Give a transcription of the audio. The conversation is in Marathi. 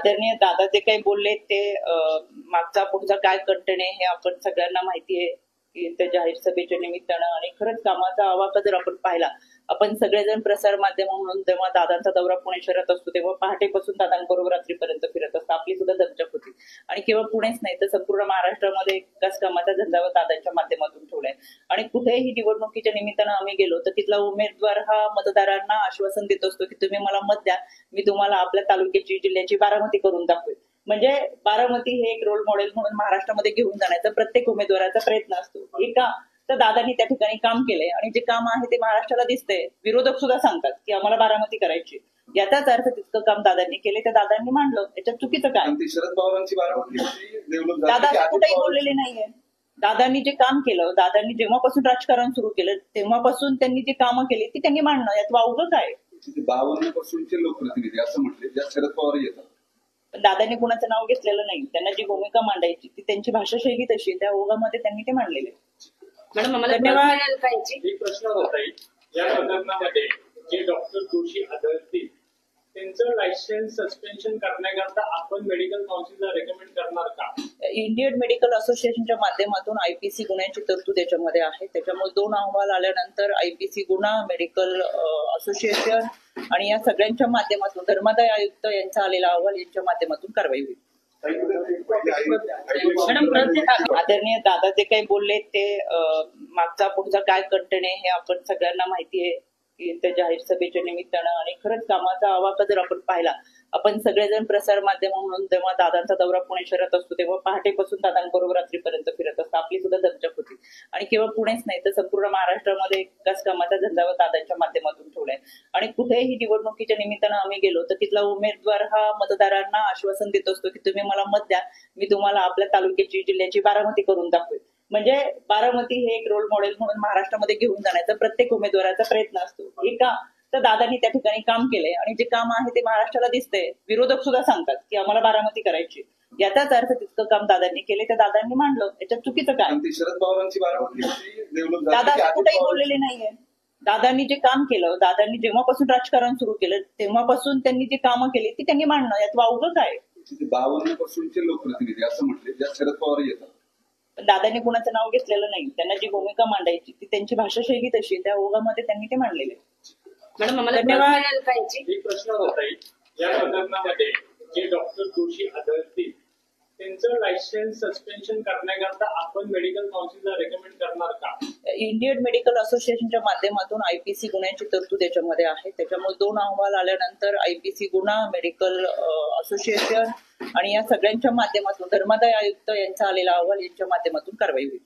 आदरणीय दादा जे काही बोलले ते मागचा पुढचा काय कंटेंट आहे हे आपण सगळ्यांना माहिती आहे की त्या जाहीर सभेच्या निमित्तानं आणि खरंच कामाचा आवाका जर आपण पाहिला, आपण सगळेजण प्रसार माध्यम म्हणून जेव्हा दादांचा दौरा पुणे शहरात असतो तेव्हा पहाटेपासून दादांबरोबर रात्रीपर्यंत फिरत असतो. आपली सुद्धा दर्शक होती आणि केवळ पुणेच नाही तर संपूर्ण महाराष्ट्रामध्ये एकाच कामाचा धंदा दादांच्या माध्यमातून ठेवलाय. आणि कुठेही निवडणुकीच्या निमित्तानं आम्ही गेलो तर तिथला उमेदवार हा मतदारांना आश्वासन देत असतो की तुम्ही मला मत द्या, मी तुम्हाला आपल्या तालुक्याची जिल्ह्याची बारामती करून दाखवेल. म्हणजे बारामती हे एक रोल मॉडेल म्हणून महाराष्ट्रामध्ये घेऊन जाण्याचा प्रत्येक उमेदवाराचा प्रयत्न असतो. हे का तर दादांनी त्या ठिकाणी काम केलंय आणि जे काम आहे ते महाराष्ट्राला दिसतंय. विरोधक सुद्धा सांगतात की आम्हाला बारामती करायची, याचाच अर्थ तितकं काम दादांनी केले, त्या दादांनी मांडलं. याच्यात चुकीचं काय? शरद पवारांची बारामती दादा कुठेही बोललेले नाहीये. दादांनी जे काम केलं, दादांनी जेव्हापासून राजकारण सुरू केलं तेव्हापासून त्यांनी जे कामं केली ती त्यांनी मांडणं, यात वावगं काय? 52% लोकप्रतिनिधी असं म्हटले ज्यात शरद पवार येतात. पण दादांनी कुणाचं नाव घेतलेलं नाही. त्यांना जी भूमिका मांडायची ती त्यांची भाषाशैली तशी, त्या ओघामध्ये त्यांनी ते मांडलेले. मॅडम आम्हाला धन्यवाद. एक प्रश्न होता या प्रकरणामध्ये जे डॉक्टर जोशी आढळतील त्यांचं लायसन्स सस्पेन्शन करण्याकरता आपण मेडिकल काउन्सिलला रेकमेंड करणार का? इंडियन मेडिकल असोसिएशनच्या माध्यमातून आयपीसी गुन्ह्यांची तरतूद याच्यामध्ये आहे. त्याच्यामुळे 2 अहवाल आल्यानंतर आयपीसी गुन्हा, मेडिकल असोसिएशन आणि या सगळ्यांच्या माध्यमातून धर्मादाय आयुक्त यांचा आलेला अहवाल यांच्या माध्यमातून कारवाई होईल. आदरणीय दादा जे काही बोलले ते मागचा पुढचा काय कंटेंट आहे हे आपण सगळ्यांना माहिती आहे की त्या जाहीर सभेच्या निमित्तानं आणि खरंच कामाचा आवाका जर आपण पाहिला, आपण सगळेजण प्रसार माध्यम म्हणून जेव्हा दादांचा दौरा पुणे शहरात असतो तेव्हा पहाटेपासून दादांबरोबर रात्रीपर्यंत फिरत असतो. आपली सुद्धा दर्शक होती आणि केवळ पुणेच नाही तर संपूर्ण महाराष्ट्रामध्ये एकाच कामाचा धंदा दादांच्या माध्यमातून ठेवलाय. आणि कुठेही निवडणुकीच्या निमित्तानं आम्ही गेलो तर तिथला उमेदवार हा मतदारांना आश्वासन देत असतो की तुम्ही मला मत द्या, मी तुम्हाला आपल्या तालुक्याची जिल्ह्याची बारामती करून दाखवेल. म्हणजे बारामती हे एक रोल मॉडेल म्हणून महाराष्ट्रामध्ये घेऊन जाण्याचा प्रत्येक उमेदवाराचा प्रयत्न असतो. हे का तर दादांनी त्या ठिकाणी काम केलंय आणि जे काम आहे ते महाराष्ट्राला दिसतंय. विरोधक सुद्धा सांगतात की आम्हाला बारामती करायची, याचाच अर्थ तितकं काम दादांनी केले, त्या दादांनी मांडलं. याच्यात चुकीचं काय? शरद पवारांची बारामती दादा कुठेही बोललेले नाहीये. दादांनी जे काम केलं, दादांनी जेव्हापासून राजकारण सुरू केलं तेव्हापासून त्यांनी जी कामं केली ती त्यांनी मांडणं, यात वावगं काय? 52% लोकप्रतिनिधी असं म्हटले ज्यात शरद पवार येतात. पण दादांनी कुणाचं नाव घेतलेलं नाही. त्यांना जी भूमिका मांडायची ती त्यांची भाषाशैली तशी, त्या ओघामध्ये त्यांनी ते मांडलेले. मॅडम आम्हाला धन्यवाद. एक प्रश्न होता या प्रकरणामध्ये जे डॉक्टर जोशी आढळतील त्यांचं लायसन्स सस्पेन्शन करण्याकरता आपण मेडिकल काउन्सिलला रेकमेंड करणार का? इंडियन मेडिकल असोसिएशनच्या माध्यमातून आयपीसी गुन्ह्यांची तरतूद याच्यामध्ये आहे. त्याच्यामुळे 2 अहवाल आल्यानंतर आयपीसी गुन्हा, मेडिकल असोसिएशन आणि या सगळ्यांच्या माध्यमातून धर्मादाय आयुक्त यांचा आलेला अहवाल यांच्या माध्यमातून कारवाई होईल.